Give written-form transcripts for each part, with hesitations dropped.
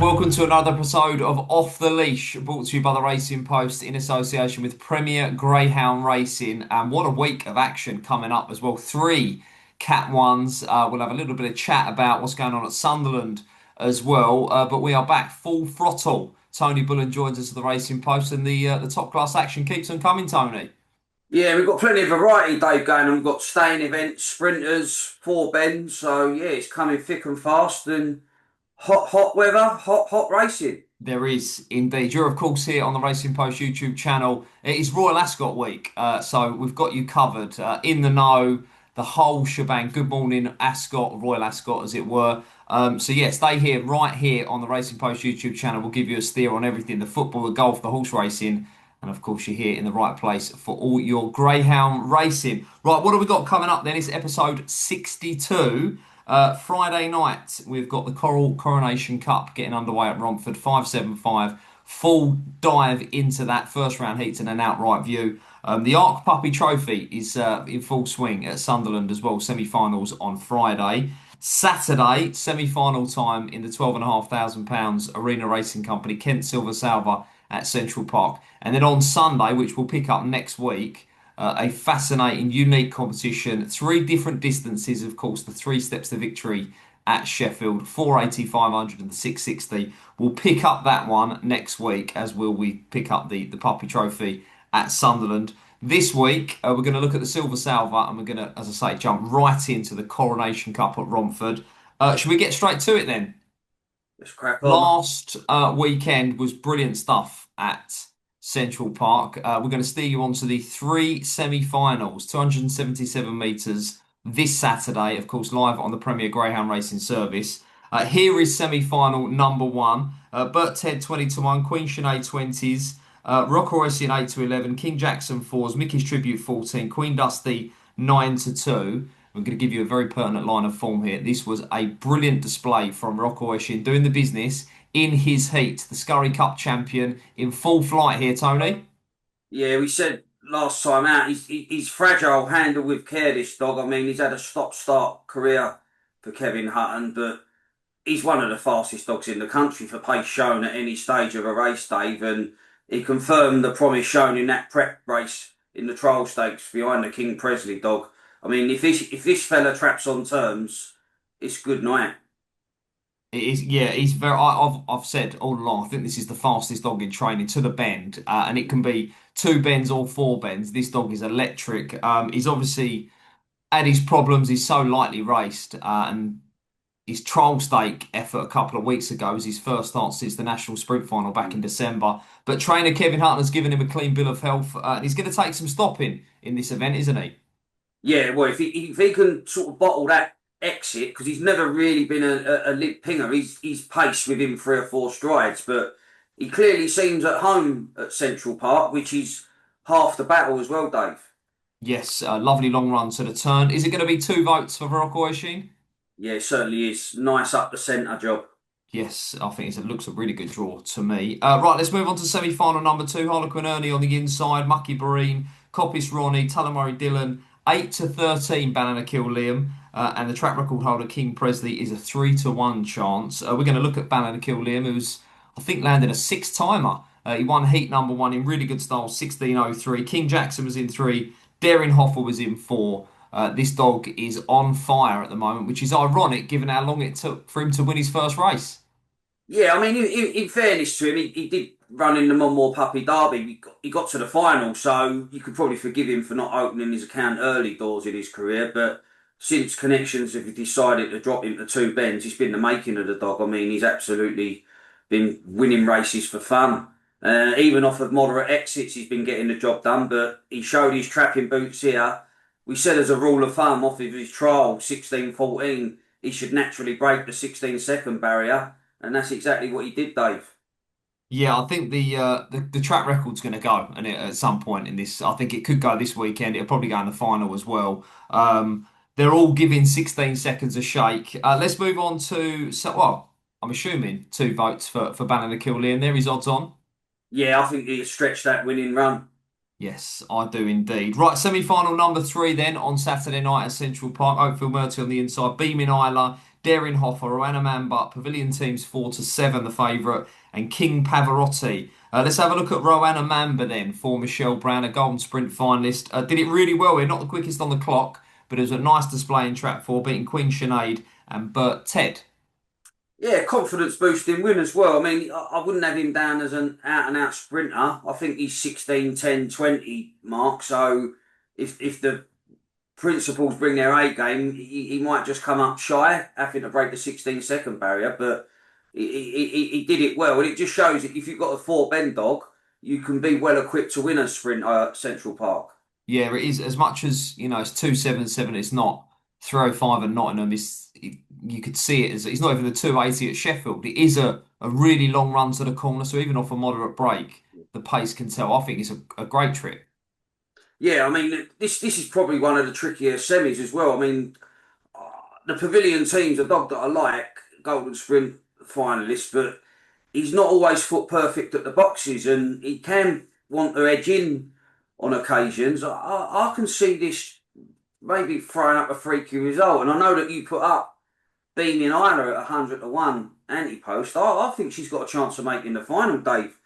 Welcome to another episode of Off the Leash, brought to you by the Racing Post in association with Premier Greyhound Racing. And what a week of action coming up as well. Three Cat Ones. We'll have a little bit of chat about what's going on at Sunderland as well. But we are back full throttle. Tony Bullen joins us at the Racing Post, and the top class action keeps on coming, Tony. Yeah, we've got plenty of variety, Dave, going on. We've got staying events, sprinters, four bends. So, yeah, it's coming thick and fast and hot weather, hot racing. There is indeed. You're, of course, here on the Racing Post YouTube channel. It is Royal Ascot week, so we've got you covered in the know, the whole shebang. Good morning, Ascot, Royal Ascot, as it were. So, yeah, stay here, right here on the Racing Post YouTube channel. We'll give you a steer on everything the football, the golf, the horse racing. And, of course, you're here in the right place for all your Greyhound racing. Right, what have we got coming up then? It's episode 62. Friday night, we've got the Coral Coronation Cup getting underway at Romford, 575. Full dive into that first round heats and an outright view. The Arc Puppy Trophy is in full swing at Sunderland as well. Semi-finals on Friday. Saturday, semi-final time in the £12,500 Arena Racing Company Kent Silver Salver at Central Park. And then on Sunday, which we'll pick up next week, a fascinating, unique competition. Three different distances, of course, the three steps to victory at Sheffield, 480, 500 and the 660. We'll pick up that one next week, as will we pick up the Puppy Trophy at Sunderland. This week, we're going to look at the Silver Salver and we're going to, as I say, jump right into the Coronation Cup at Romford. Should we get straight to it then? Let's crack on. Last weekend was brilliant stuff at Central Park. We're going to steer you on to the three semi-finals, 277 metres this Saturday, of course, live on the Premier Greyhound Racing Service. Here is semi-final number one. Burt Ted 20 to 1, Queen Sinead 20s, Rock Orsien 8 to 11, King Jackson 4s, Mickey's Tribute 14, Queen Dusty 9 to 2. I'm going to give you a very pertinent line of form here. This was a brilliant display from Rock Orsien doing the business in his heat. The Scurry Cup champion in full flight here, Tony. Yeah, we said last time out, he's fragile, handle with care, this dog. I mean, he's had a stop-start career for Kevin Hutton, but he's one of the fastest dogs in the country for pace shown at any stage of a race, Dave, and he confirmed the promise shown in that prep race in the trial stakes behind the King Presley dog. I mean, if this fella traps on terms, it's good night. It is, yeah, he's very. I've said all along. I think this is the fastest dog in training to the bend, and it can be two bends or four bends. This dog is electric. He's obviously had his problems. He's so lightly raced, and his trial stake effort a couple of weeks ago was his first start since the national sprint final back in December. But trainer Kevin Hutton has given him a clean bill of health, and he's going to take some stopping in this event, isn't he? Yeah, well, if he can sort of bottle that exit, because he's never really been a limp pinger. He's paced within three or four strides, but he clearly seems at home at Central Park, which is half the battle as well, Dave. Yes, a lovely long run to the turn. Is it going to be two votes for Morocco Oisin? Yeah, it certainly is. Nice up the centre job. Yes, I think it looks a really good draw to me. Right, let's move on to semi-final number two. Harlequin Ernie on the inside, Mucky Barine, Coppice Ronnie, Tullamarry Dylan, 8 to 13 Banana Kill Liam, and the track record holder King Presley is a 3 to 1 chance. We're going to look at Banana Kill Liam, who's I think landed a six-timer. He won heat number one in really good style, 16:03. King Jackson was in three, Darren Hoffer was in four. This dog is on fire at the moment, which is ironic given how long it took for him to win his first race. Yeah, I mean, in fairness to him, he did run in the Monmore Puppy Derby. He got to the final, so you could probably forgive him for not opening his account early doors in his career. But since Connections have decided to drop him to two bends, it's been the making of the dog. I mean, he's absolutely been winning races for fun. Even off of moderate exits, he's been getting the job done. But he showed his trapping boots here. We said as a rule of thumb, off of his trial, 16:14, he should naturally break the 16-second barrier. And that's exactly what he did, Dave. Yeah, I think the track record's going to go, and at some point in this, I think it could go this weekend. It'll probably go in the final as well. They're all giving 16 seconds a shake. Let's move on to well, I'm assuming two votes for Banner to Liam. There is odds on. Yeah, I think he stretched that winning run. Yes, I do indeed. Right, semi-final number three then on Saturday night at Central Park. Oakfield Murty on the inside, Beaming Isla, Daring Hoffer, Roanna Mambut, Pavilion Teams 4-7, the favourite, and King Pavarotti. Let's have a look at Roanna Mamba then for Michelle Brown, a Golden Sprint finalist. Did it really well here, not the quickest on the clock, but it was a nice display in track four, beating Queen Sinead and Bert Ted. Yeah, confidence boosting win as well. I mean, I wouldn't have him down as an out and out sprinter. I think he's 16, 10, 20 mark. So if the principals bring their A game, he might just come up shy, having to break the 16-second barrier. But he did it well. And it just shows that if you've got a four bend dog, you can be well equipped to win a sprint at Central Park. Yeah, it is as much as it's 277. It's not 305 at Nottingham. You could see it as it's not even the 280 at Sheffield. It is a really long run to the corner. So even off a moderate break, the pace can tell. I think it's a great trip. Yeah, I mean, this is probably one of the trickier semis as well. I mean, the Pavilion team's a dog that I like, Golden Sprint finalist, but he's not always foot perfect at the boxes, and he can want to edge in on occasions. I can see this maybe throwing up a freaky result, and I know that you put up Beaming Isla at 100-1 anti-post. I think she's got a chance of making the final, Dave.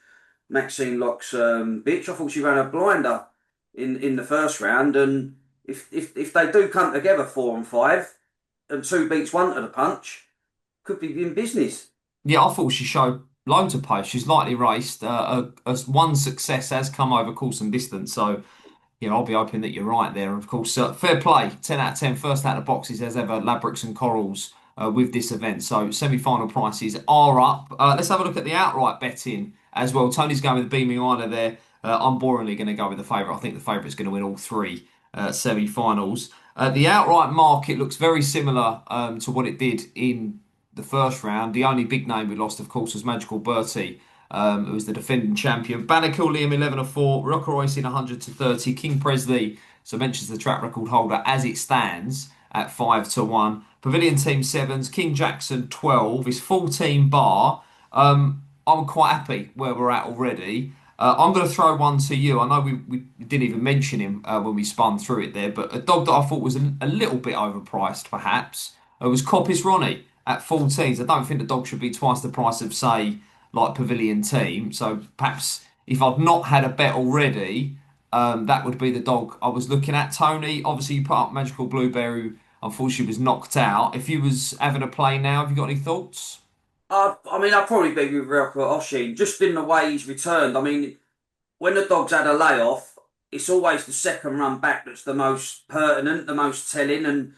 Maxine Locke's bitch. I thought she ran a blinder in the first round, and if they do come together 4 and 5, and two beats one to the punch, could be in business. Yeah, I thought she showed loads of pace. She's lightly raced. One success has come over course and distance. So I'll be hoping that you're right there. Of course, fair play. 10 out of 10. First out of the boxes as ever. Labricks and Corals with this event. So semi-final prices are up. Let's have a look at the outright betting as well. Tony's going with Beaming Isla there. I'm boringly going to go with the favourite. I think the favourite's going to win all three semi-finals. The outright market looks very similar to what it did in the first round. The only big name we lost, of course, was Magical Bertie, who was the defending champion. Bannakill Liam 11-4, Rocker Royce in 100-30, King Presley, so mentions the track record holder as it stands at 5-1. Pavilion Team Sevens, King Jackson 12, his full team bar. I'm quite happy where we're at already. I'm going to throw one to you. I know we didn't even mention him when we spun through it there, but a dog that I thought was a little bit overpriced, perhaps, was Coppice Ronnie at 14s. I don't think the dog should be twice the price of, say, like Pavilion Team. So perhaps if I've not had a bet already, that would be the dog I was looking at. Tony, obviously you put up Magical Blueberry, who unfortunately was knocked out. If you was having a play now, have you got any thoughts? I mean, I'd probably be with Relka Oshin, just in the way he's returned. I mean, when the dog's had a layoff, it's always the second run back that's the most pertinent, the most telling, and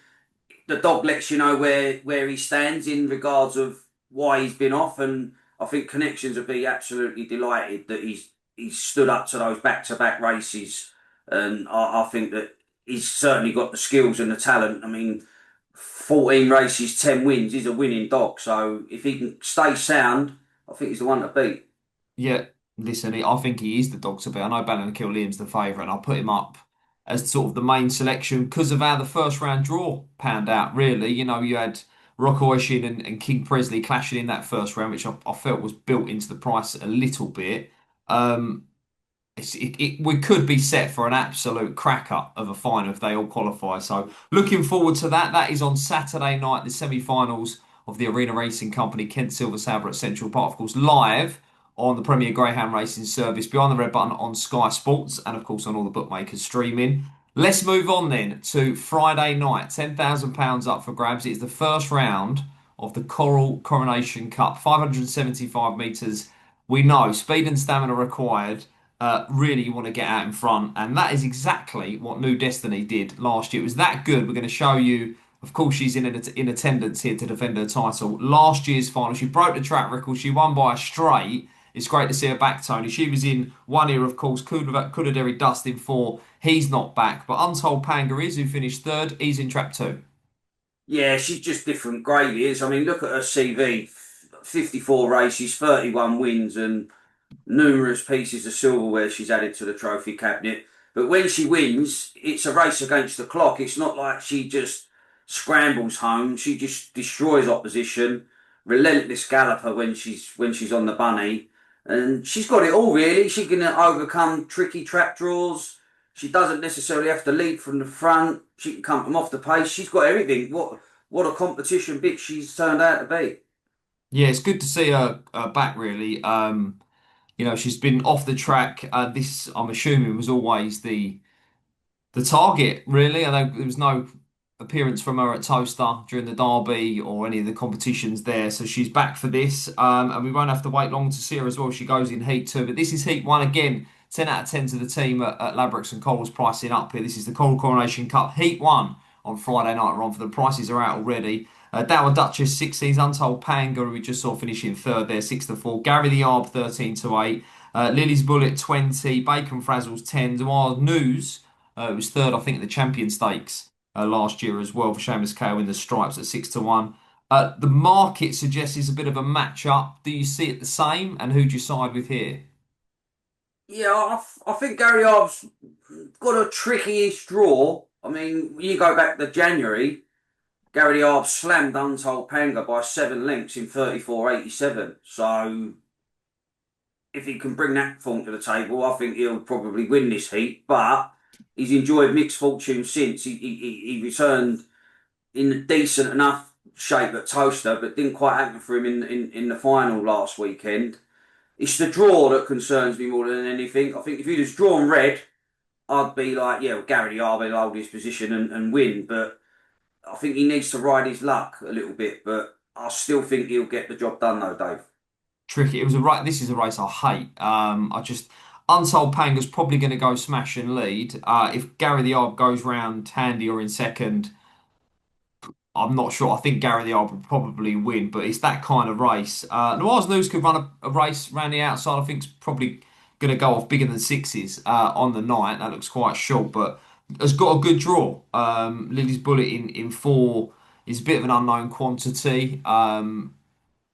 the dog lets you know where he stands in regards of why he's been off. And I think Connections would be absolutely delighted that he's stood up to those back-to-back races, and I think that he's certainly got the skills and the talent. I mean, 14 races, 10 wins. He's a winning dog. So if he can stay sound, I think he's the one to beat. Yeah, listen, I think he is the dog to beat. I know Kill Liam's the favourite, and I'll put him up as sort of the main selection because of how the first round draw panned out, really. You had Rock Oishin and King Presley clashing in that first round, which I felt was built into the price a little bit. Um, we could be set for an absolute cracker of a final if they all qualify. So looking forward to that. That is on Saturday night, the semi-finals of the Arena Racing Company Kent Silver Salver at Central Park, of course, live on the Premier Greyhound Racing Service, behind the red button on Sky Sports, and of course on all the bookmakers streaming. Let's move on then to Friday night. £10,000 up for grabs. It's the first round of the Coral Coronation Cup, 575 metres. We know speed and stamina required. Really, you want to get out in front, and that is exactly what New Destiny did last year. It was that good. We're going to show you. Of course, she's in attendance here to defend her title. Last year's final, she broke the track record. She won by a straight. It's great to see her back, Tony. She was in one year, of course. Kudaderi Dust in four. He's not back, but Untold Pangaris, who finished third, he's in trap two. Yeah, she's just different grade. I mean, look at her CV: 54 races, 31 wins, and numerous pieces of silverware she's added to the trophy cabinet. But when she wins, it's a race against the clock. It's not like she just scrambles home. She just destroys opposition. Relentless galloper when she's on the bunny, and she's got it all really. She can overcome tricky trap draws. She doesn't necessarily have to lead from the front. She can come from off the pace. She's got everything. what a competition bitch she's turned out to be. Yeah, it's good to see her back, really. She's been off the track. This, I'm assuming, was always the target, really. I know there was no appearance from her at Toaster during the Derby or any of the competitions there, so she's back for this. And we won't have to wait long to see her as well. She goes in Heat 2, but this is Heat 1 again. 10 out of 10 to the team at Ladbrokes and Coral's pricing up here. This is the Coral Coronation Cup Heat 1 on Friday night. Romford. The prices are out already. Dower Duchess 16s, Untold Panga, who we just saw finishing third there, 6-4. Gary the Arb 13-8. Lily's Bullet 20. Bacon Frazzles 10. Noir News. It was third, I think, at the Champion Stakes last year as well for Seamus KO in the Stripes at 6-1. The market suggests it's a bit of a match up. Do you see it the same? And who do you side with here? Yeah, I think Gary Arb's got a tricky draw. I mean, you go back to January, Gary Arb slammed Untold Panga by 7 lengths in 34.87. So if he can bring that form to the table, I think he'll probably win this heat. But he's enjoyed mixed fortune since. He returned in decent enough shape at Toaster, but didn't quite happen for him in the final last weekend. It's the draw that concerns me more than anything. I think if he'd just drawn red, I'd be like, yeah, well, Gary the Arby will hold his position and win. But I think he needs to ride his luck a little bit. But I still think he'll get the job done, though, Dave. Tricky. It was a right. This is a race I hate. I just Untold Panga's probably going to go smash and lead. If Gary the Arb goes round handy or in second, I'm not sure. I think Gary the Arb will probably win, but it's that kind of race. Noir's News could run a race round the outside. I think it's probably going to go off bigger than sixes on the night. That looks quite short, but has got a good draw. Lily's Bullet in four is a bit of an unknown quantity.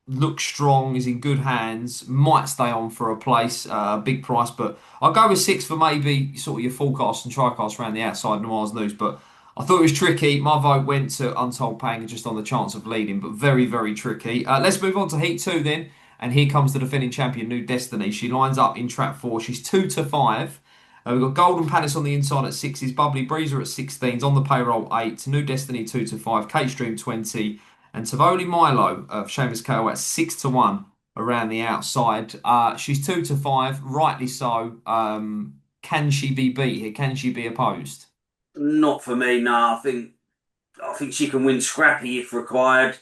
Looks strong, is in good hands, might stay on for a place, big price, but I'll go with six for maybe sort of your forecast and tricast around the outside Noir's News. But I thought it was tricky. My vote went to Untold Panga just on the chance of leading, but very, very tricky. Let's move on to Heat 2 then. And here comes the defending champion, New Destiny. She lines up in trap four. She's 2-5. We've got Golden Palace on the inside at sixes, Bubbly Breezer at 16s, on the payroll 8, New Destiny 2-5, Kate Stream 20, and Tivoli Milo of Seamus KO at 6-1 around the outside. She's 2-5, rightly so. Can she be beat here? Can she be opposed? Not for me, no. I think she can win scrappy if required.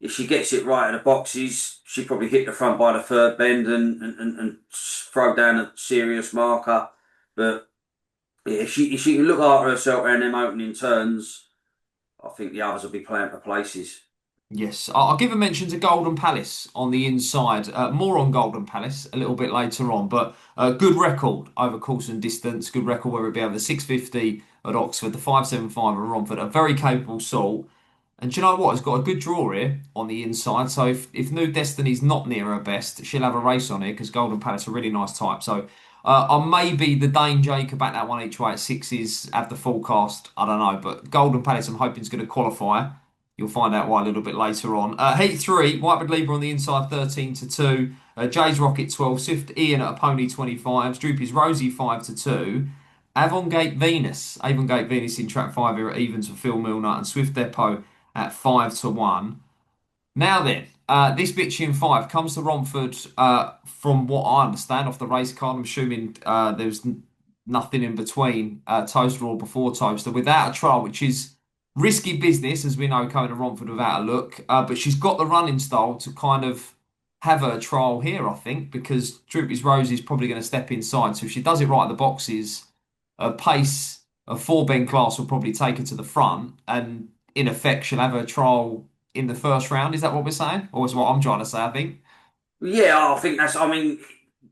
If she gets it right at the boxes, she probably hit the front by the third bend and throw down a serious marker. But yeah, if she can look after herself around them opening turns, I think the others will be playing for places. Yes, I'll give a mention to Golden Palace on the inside. More on Golden Palace a little bit later on, but good record over course and distance. Good record whether it be over the 650 at Oxford, the 575 at Romford. A very capable sort. And do you know what? It's got a good draw here on the inside. So if New Destiny's not near her best, she'll have a race on here because Golden Palace are a really nice type. So I maybe the Dane Jake back that one each way at sixes, have the forecast. I don't know. But Golden Palace, I'm hoping is going to qualify. You'll find out why a little bit later on. Heat 3, Whitewood Libra on the inside 13-2. Jay's Rocket 12. Swift Ian at a pony 25. Droopy's Rosie 5-2. Avongate Venus. Avongate Venus in track 5 here at evens for Phil Milner. And Swift Depot at 5-1. Now then, this bitchy in five comes to Romford from what I understand off the race card. I'm assuming there's nothing in between Toaster or before Toaster without a trial, which is risky business, as we know, coming to Romford without a look. But she's got the running style to kind of have her trial here, I think, because Droopy's Rose is probably going to step inside. So if she does it right at the boxes, a pace, a four bend class will probably take her to the front. And in effect, she'll have her trial in the first round. Is that what we're saying? Or is what I'm trying to say, I think? Yeah, I think that's. I mean,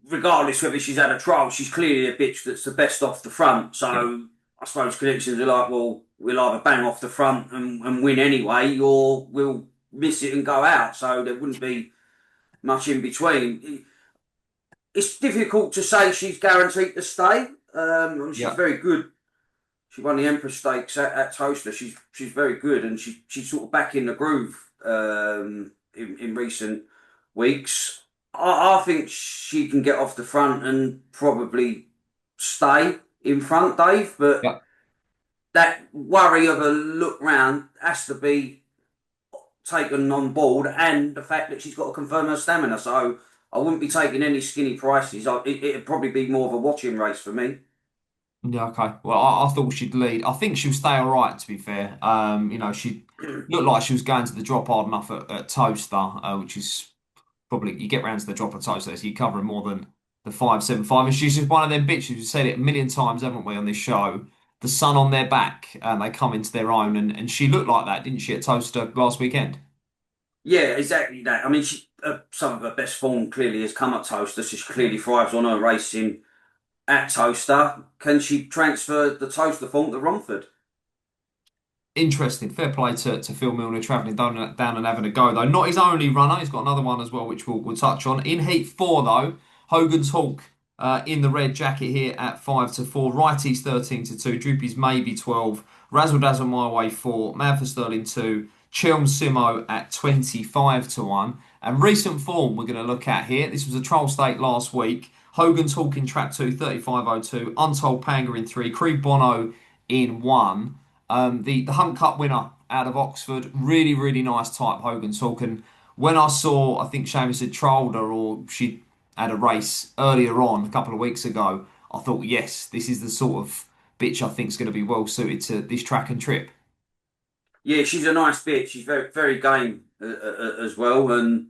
regardless whether she's had a trial, she's clearly a bitch that's the best off the front. Yeah. So I suppose connections are like, well, we'll either bang off the front and win anyway, or we'll miss it and go out. So there wouldn't be much in between. It's difficult to say she's guaranteed to stay. She's Yeah. very good. She won the Empress Stakes at Toaster. She's very good, and she's sort of back in the groove in recent weeks. I think she can get off the front and probably stay in front, Dave. But Yeah. that worry of a look round has to be taken on board, and the fact that she's got to confirm her stamina. So I wouldn't be taking any skinny prices. It'd probably be more of a watching race for me. Yeah, okay. Well, I thought she'd lead. I think she'll stay all right, to be fair. She looked like she was going to the drop hard enough at Toaster, which is probably, you get round to the drop of Toaster, so you're covering more than the 575. And she's just one of them bitches. We've said it a million times, haven't we, on this show? The sun on their back, and they come into their own. And she looked like that, didn't she, at Toaster last weekend? Yeah, exactly that. I mean, some of her best form clearly has come at Toaster. So she clearly thrives on her racing at Toaster. Can she transfer the Toaster form to Romford? Interesting. Fair play to Phil Milner travelling down and having a go, though. Not his only runner. He's got another one as well, which we'll touch on. In Heat 4, though, Hogan's Hawk in the red jacket here at 5 to 4. Righties 13 to 2. Droopy's maybe 12. Razzle Dazzle My Way 4. Mad for Sterling 2. Chelm Simo at 25 to 1. And recent form we're going to look at here. This was a trial stake last week. Hogan's Hawk in trap 2, 35.02. Untold Panga in 3. Creed Bono in 1. The Hunt Cup winner out of Oxford, really, really nice type, Hogan's Hawk. And when I saw, I think Seamus had trolled her or she had a race earlier on a couple of weeks ago, I thought, yes, this is the sort of bitch I think is going to be well suited to this track and trip. Yeah, she's a nice bit. She's very, very game as well, and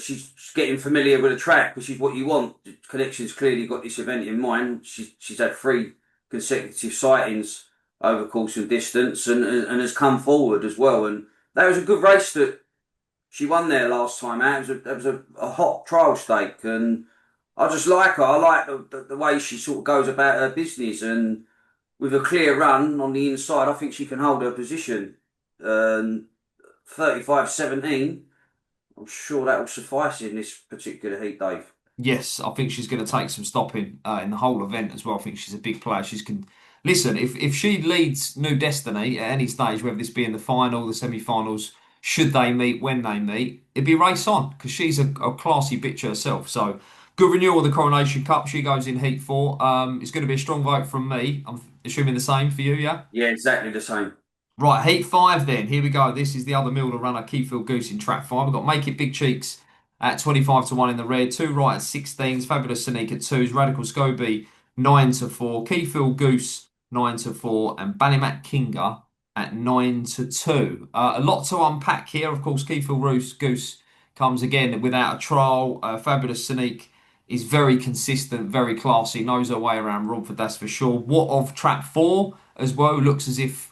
she's getting familiar with the track, which is what you want. The Connections clearly got this event in mind. She's had three consecutive sightings over course and distance, and has come forward as well. And that was a good race that she won there last time out. That was a hot trial stake, and I just like her. I like the way she sort of goes about her business, and with a clear run on the inside, I think she can hold her position. 35.17, I'm sure that will suffice in this particular heat, Dave. Yes, I think she's going to take some stopping in the whole event as well. I think she's a big player. She's can listen if she leads New Destiny at any stage, whether this be in the final, the semi-finals, should they meet, when they meet, it'd be race on because she's a classy bitch herself. So good renewal of the Coronation Cup. She goes in heat 4. It's going to be a strong vote from me. I'm assuming the same for you, yeah. Yeah, exactly the same. Right, heat 5 then. Here we go. This is the other Milner runner, Keyfield Goose in track 5. We've got Make It Big Cheeks at 25 to 1 in the red. Two right at 16s. Fabulous Sneak at 2s. Radical Scobie 9 to 4. Keyfield Goose 9 to 4. And Ballymac Kinga at 9 to 2. A lot to unpack here. Of course, Goose comes again without a trial. Fabulous Sneak is very consistent, very classy, knows her way around Romford, that's for sure. What of trap 4 as well? Looks as if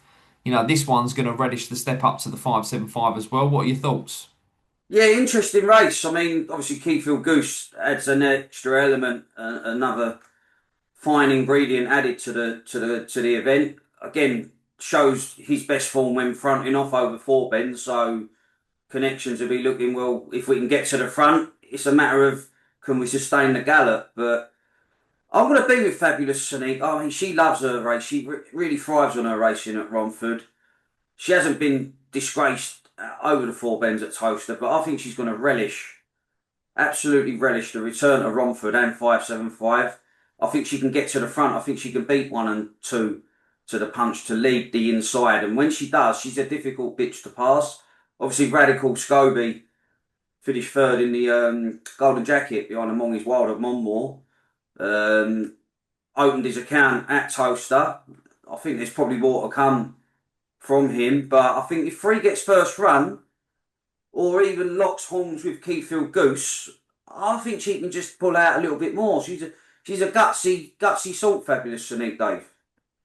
this one's going to relish the step up to the 575 as well. What are your thoughts? Yeah, interesting race. I mean, obviously, Keyfield Goose adds an extra element, another fine ingredient added to the event. Again, shows his best form when fronting off over four bends. So Connections will be looking well. If we can get to the front, it's a matter of can we sustain the gallop. But I'm going to be with Fabulous Sonique. I mean, she loves her race. She really thrives on her racing at Romford. She hasn't been disgraced over the four bends at Toaster, but I think she's going to absolutely relish the return to Romford and 575. I think she can get to the front. I think she can beat 1 and 2 to the punch to lead the inside. And when she does, she's a difficult bitch to pass. Obviously, Radical Scobie finished third in the Golden Jacket behind Among His Wild at Monmore. Um, Opened his account at Toaster. I think there's probably more to come from him, but I think if Free gets first run or even locks horns with Keyfield Goose, I think she can just pull out a little bit more. She's a gutsy sort, Fabulous Sonique, Dave.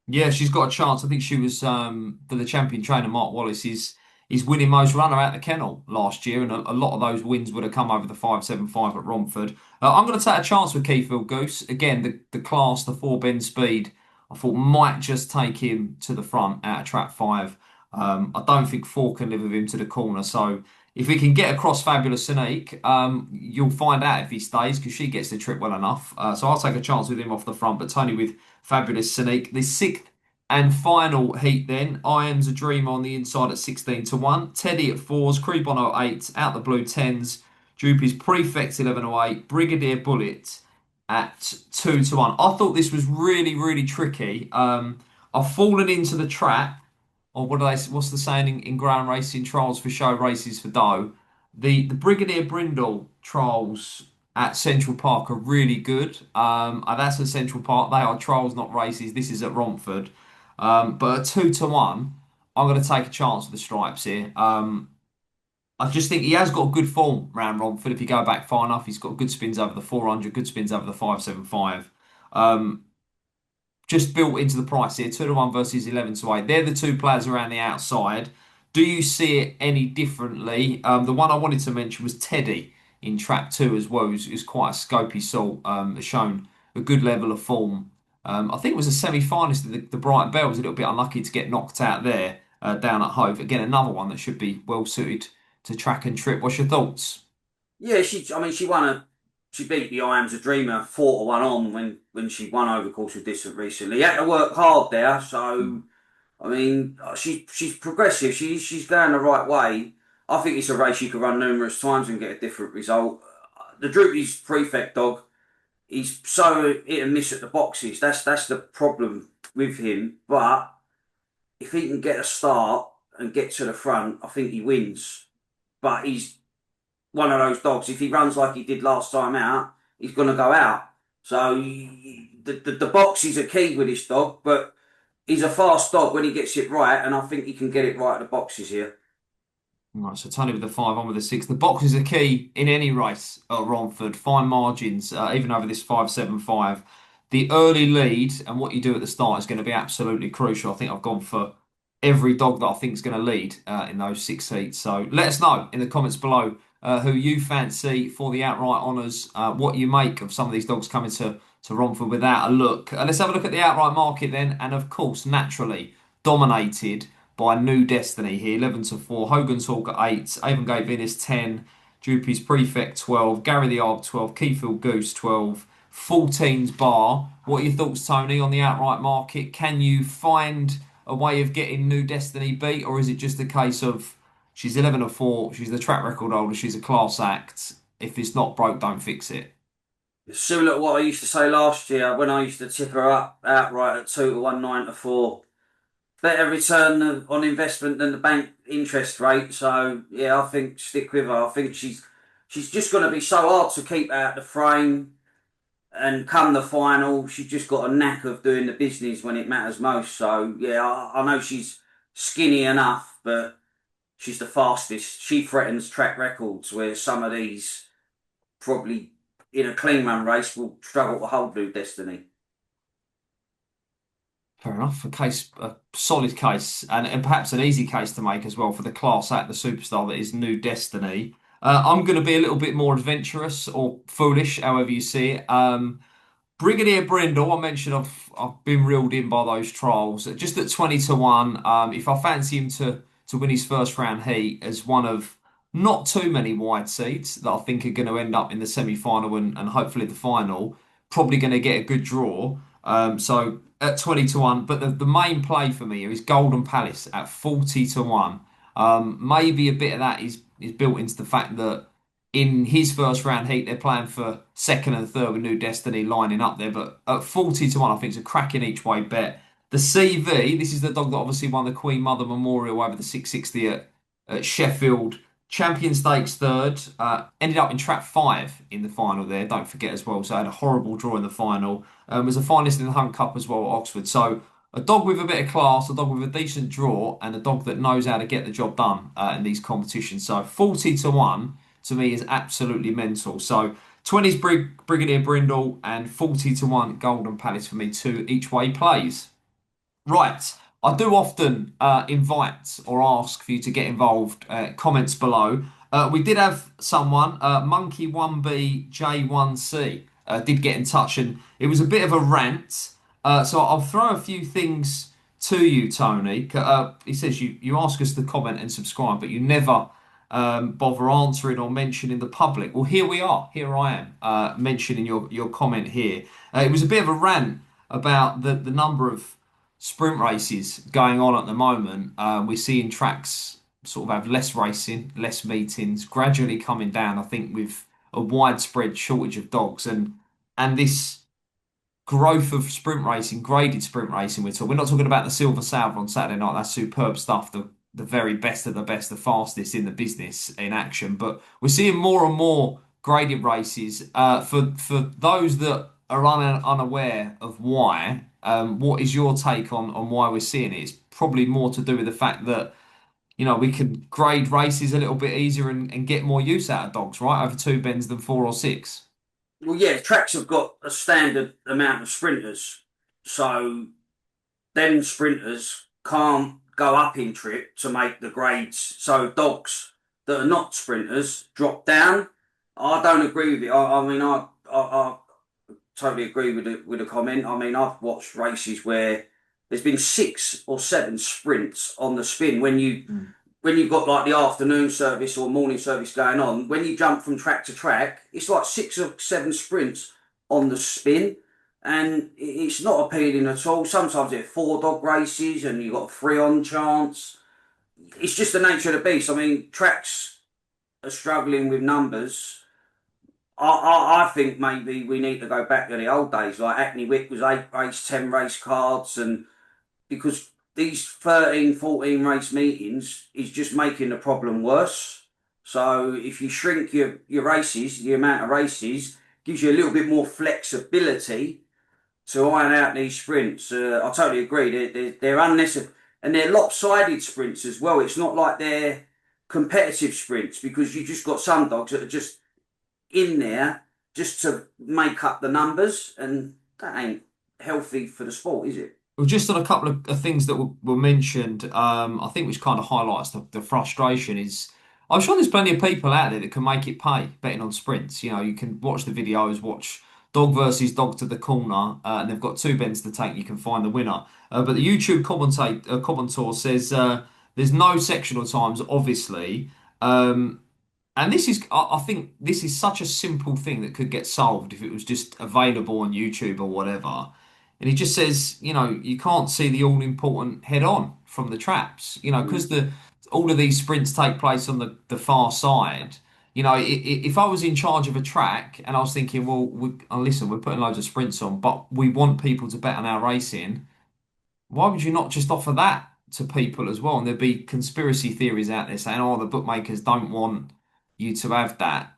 Yeah, she's got a chance. I think she was for the champion trainer Mark Wallace is winning most runner out the kennel last year, and a lot of those wins would have come over the 575 at Romford. I'm going to take a chance with Keyfield Goose again. The class, the four bend speed, I thought might just take him to the front out of trap 5. I don't think 4 can live with him to the corner, so. If we can get across Fabulous Sonique, you'll find out if he stays because she gets the trip well enough. So I'll take a chance with him off the front, but Tony with Fabulous Sonique. The sixth and final heat then. I Am's a Dream on the inside at 16 to 1. Teddy at 4s. Creebono at 8s. Out the blue 10s. Droopy's Prefect 11 to 8. Brigadier Bullet at 2 to 1. I thought this was really, really tricky. I've fallen into the trap or what do they? What's the saying in ground racing? Trials for show, races for dough. The Brigadier Brindle trials at Central Park are really good. And that's at Central Park. They are trials, not races. This is at Romford. But at 2 to 1, I'm going to take a chance with the stripes here. I just think he has got good form round Romford. If you go back far enough, he's got good spins over the 400, good spins over the 575. Um, just built into the price here, 2 to 1 versus 11 to 8. They're the two players around the outside. Do you see it any differently? The one I wanted to mention was Teddy in track two as well, who's quite a scopy sort, has shown a good level of form. I think it was a semi-finalist at the Brighton Bell, was a little bit unlucky to get knocked out there down at Hove. Again, another one that should be well suited to track and trip. What's your thoughts? Yeah, I mean, she beat the I Am's a Dreamer 4-1 on when she won over course with Distance recently. Had to work hard there, so I mean, she's progressive. She's going the right way. I think it's a race you could run numerous times and get a different result. The Droopy's prefect dog, he's so hit and miss at the boxes. That's the problem with him. But if he can get a start and get to the front, I think he wins. But he's one of those dogs. If he runs like he did last time out, he's going to go out. So the boxes are key with this dog, but he's a fast dog when he gets it right, and I think he can get it right at the boxes here. Right, so Tony with the five, on with the six. The boxes are key in any race at Romford. Fine margins, even over this 575. The early lead and what you do at the start is going to be absolutely crucial. I think I've gone for every dog that I think is going to lead in those 6 heats. So let us know in the comments below who you fancy for the outright honours, what you make of some of these dogs coming to Romford without a look. Let's have a look at the outright market then. And of course, naturally, dominated by New Destiny here, 11 to 4. Hogan's Hawk at 8. Avongate Venus 10. Droopy's Prefect 12. Gary the Arb 12. Keyfield Goose 12. 14's Bar. What are your thoughts, Tony, on the outright market? Can you find a way of getting New Destiny beat, or is it just a case of she's 11 to 4, she's the track record holder, she's a class act. If it's not broke, don't fix it. Similar to what I used to say last year when I used to tip her up outright at 2 to 1, 9 to 4. Better return on investment than the bank interest rate. So yeah, I think stick with her. I think she's just going to be so hard to keep out the frame. And come the final, she's just got a knack of doing the business when it matters most. So yeah, I know she's skinny enough, but she's the fastest. She threatens track records where some of these probably in a clean run race will struggle to hold Blue Destiny. Fair enough. A solid case, and perhaps an easy case to make as well for the class act, the superstar that is New Destiny. I'm going to be a little bit more adventurous or foolish, however you see it. Brigadier Brindle, I mentioned I've been reeled in by those trials. Just at 20 to 1, if I fancy him to win his first round heat as one of not too many wide seats that I think are going to end up in the semi-final and hopefully the final, probably going to get a good draw. So at 20 to 1, but the main play for me is Golden Palace at 40 to 1. Maybe a bit of that is built into the fact that in his first round heat, they're playing for second and third with New Destiny lining up there. But at 40 to 1, I think it's a cracking each way bet. The CV, this is the dog that obviously won the Queen Mother Memorial over the 660 at Sheffield. Champion Stakes third. Ended up in trap five in the final there, don't forget as well. So had a horrible draw in the final. Was a finalist in the Hunt Cup as well at Oxford. So a dog with a bit of class, a dog with a decent draw, and a dog that knows how to get the job done in these competitions. So 40 to 1 to me is absolutely mental. So 20's Brigadier Brindle and 40 to 1 Golden Palace for me, two each way plays. Right. I do often invite or ask for you to get involved. Comments below. We did have someone, Monkey 1B J1C, did get in touch, and it was a bit of a rant. So I'll throw a few things to you, Tony. He says you ask us to comment and subscribe, but you never bother answering or mentioning the public. Well, here we are. Here I am mentioning your comment here. It was a bit of a rant about the number of sprint races going on at the moment. We're seeing tracks sort of have less racing, less meetings, gradually coming down. I think with a widespread shortage of dogs and this growth of sprint racing, graded sprint racing. We're not talking about the Silver Salver on Saturday night. That's superb stuff. The very best of the best, the fastest in the business in action. But we're seeing more and more graded races. For those that are unaware of why, what is your take on why we're seeing it? It's probably more to do with the fact that we can grade races a little bit easier and get more use out of dogs, right? Over two bends than four or six. Well, yeah, tracks have got a standard amount of sprinters, so then sprinters can't go up in trip to make the grades. So dogs that are not sprinters drop down. I don't agree with it. I mean, I totally agree with the comment. I mean, I've watched races where there's been 6 or 7 sprints on the spin Mm. when you've got like the afternoon service or morning service going on. When you jump from track to track, it's like 6 or 7 sprints on the spin, and it's not appealing at all. Sometimes they're 4 dog races, and you've got a 3 on chance. It's just the nature of the beast. I mean, tracks are struggling with numbers. I think maybe we need to go back to the old days. Like Hackney Wick was 8 race, 10 race cards, and because these 13, 14 race meetings is just making the problem worse. So if you shrink your races, the amount of races gives you a little bit more flexibility to iron out these sprints. I totally agree. They're unnecessary and they're lopsided sprints as well. It's not like they're competitive sprints because you just got some dogs that are just in there just to make up the numbers, and that ain't healthy for the sport, is it? Well, just on a couple of things that were mentioned, I think which kind of highlights the frustration is I'm sure there's plenty of people out there that can make it pay betting on sprints. You can watch the videos, watch dog versus dog to the corner, and they've got two bends to take. You can find the winner. But the YouTube commentator says there's no sectional times, obviously. Um, and I think this is such a simple thing that could get solved if it was just available on YouTube or whatever. And he just says, you can't see the all important head on from the traps, because all of these sprints take place on the far side. If I was in charge of a track and I was thinking, well, listen, we're putting loads of sprints on, but we want people to bet on our racing. Why would you not just offer that to people as well? And there'd be conspiracy theories out there saying, oh, the bookmakers don't want you to have that.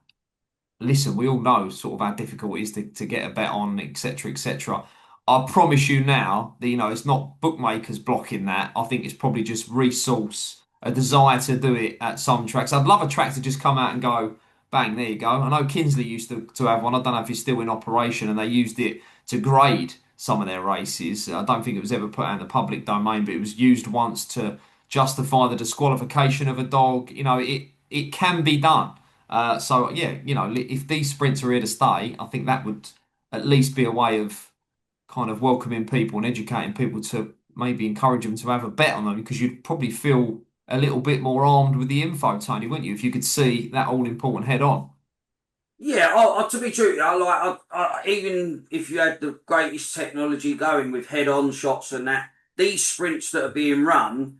Listen, we all know sort of how difficult it is to get a bet on, etc., etc. I promise you now that it's not bookmakers blocking that. I think it's probably just resource, a desire to do it at some tracks. I'd love a track to just come out and go, bang, there you go. I know Kinsley used to have one. I don't know if it's still in operation, and they used it to grade some of their races. I don't think it was ever put out in the public domain, but it was used once to justify the disqualification of a dog. It can be done. So yeah, if these sprints are here to stay, I think that would at least be a way of kind of welcoming people and educating people to maybe encourage them to have a bet on them because you'd probably feel a little bit more armed with the info, Tony, wouldn't you? If you could see that all important head on. Yeah, to be true, even if you had the greatest technology going with head-on shots and that, these sprints that are being run,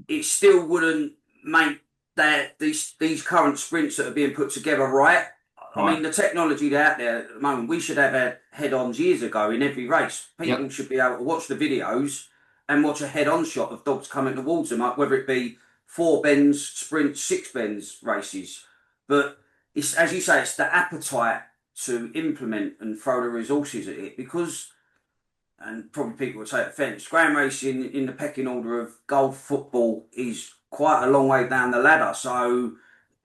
it still wouldn't make these current sprints that are being put together right. I Right. mean, the technology out there at the moment, we should have had head-ons years ago in every race. People Yep. should be able to watch the videos and watch a head-on shot of dogs coming towards them, like whether it be 4 bends, sprint, 6 bends races. But it's as you say, it's the appetite to implement and throw the resources at it because and probably people would take offence. Graham racing in the pecking order of golf, football is quite a long way down the ladder. So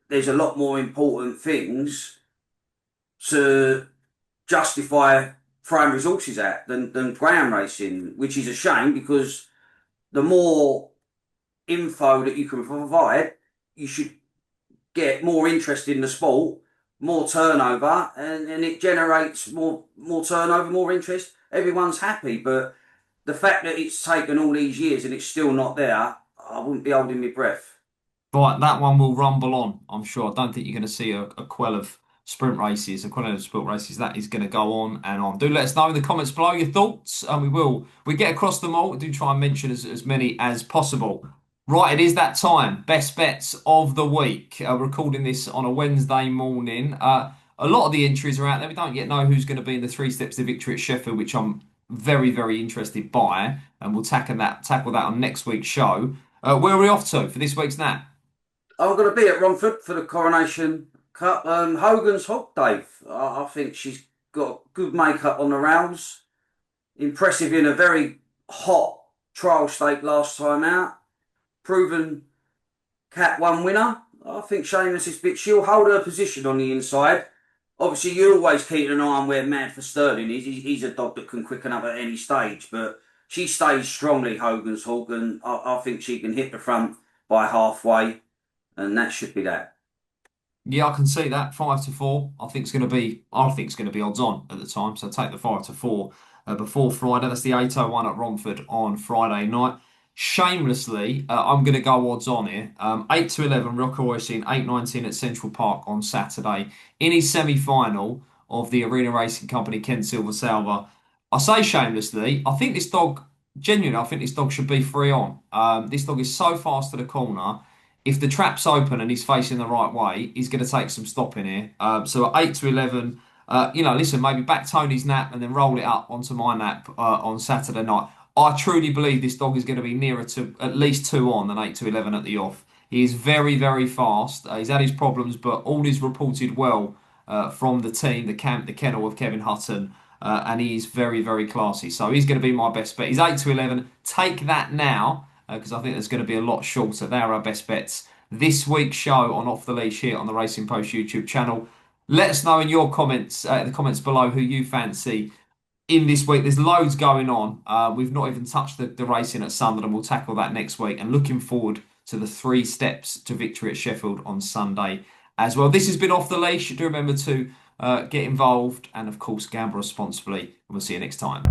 there's a lot more important things to justify throwing resources at than Graham racing, which is a shame because the more info that you can provide, you should get more interest in the sport, more turnover, and it generates more turnover, more interest. Everyone's happy, but the fact that it's taken all these years and it's still not there, I wouldn't be holding my breath. Right, that one will rumble on, I'm sure. I don't think you're going to see a quell of sprint races, a quell of sprint races. That is going to go on and on. Do let us know in the comments below your thoughts, and we will. We get across them all. We do try and mention as many as possible. Right, it is that time. Best bets of the week. Recording this on a Wednesday morning. A lot of the entries are out there. We don't yet know who's going to be in the three steps to victory at Sheffield, which I'm very, very interested by, and we'll tackle that on next week's show. Where are we off to for this week's nap? I'm going to be at Romford for the Coronation Cup. Hogan's Hog, Dave. I think she's got good makeup on the rounds. Impressive in a very hot trial stake last time out. Proven Cat 1 winner. I think Seamus is bit. She'll hold her position on the inside. Obviously, you're always keeping an eye on where Mad for Sterling is. He's a dog that can quicken up at any stage, but she stays strongly Hogan's Hog, and I think she can hit the front by halfway, and that should be that. Yeah, I can see that 5-4. I think it's going to be odds on at the time. So take the 5-4 before Friday. That's the 8:01 at Romford on Friday night. Shamelessly, I'm going to go odds on here. 8-11, Rocco Oisin, 8-19 at Central Park on Saturday in his semi-final of the Arena Racing Company Kent Silver Salver. I say shamelessly, I think this dog should be free on. This dog is so fast to the corner. If the trap's open and he's facing the right way, he's going to take some stopping here. So at 8-11, listen, maybe back Tony's nap and then roll it up onto my nap on Saturday night. I truly believe this dog is going to be nearer to at least 2 on than 8-11 at the off. He is very, very fast. He's had his problems, but all is reported well from the team, the camp, the kennel of Kevin Hutton, and he is very, very classy. So he's going to be my best bet. He's 8-11. Take that now because I think there's going to be a lot shorter. They are our best bets this week's show on Off the Leash here on the Racing Post YouTube channel. Let us know in your comments, the comments below, who you fancy in this week. There's loads going on. We've not even touched the racing at Sunderland. We'll tackle that next week. And looking forward to the three steps to victory at Sheffield on Sunday as well. This has been Off the Leash. Do remember to get involved and, of course, gamble responsibly. And we'll see you next time.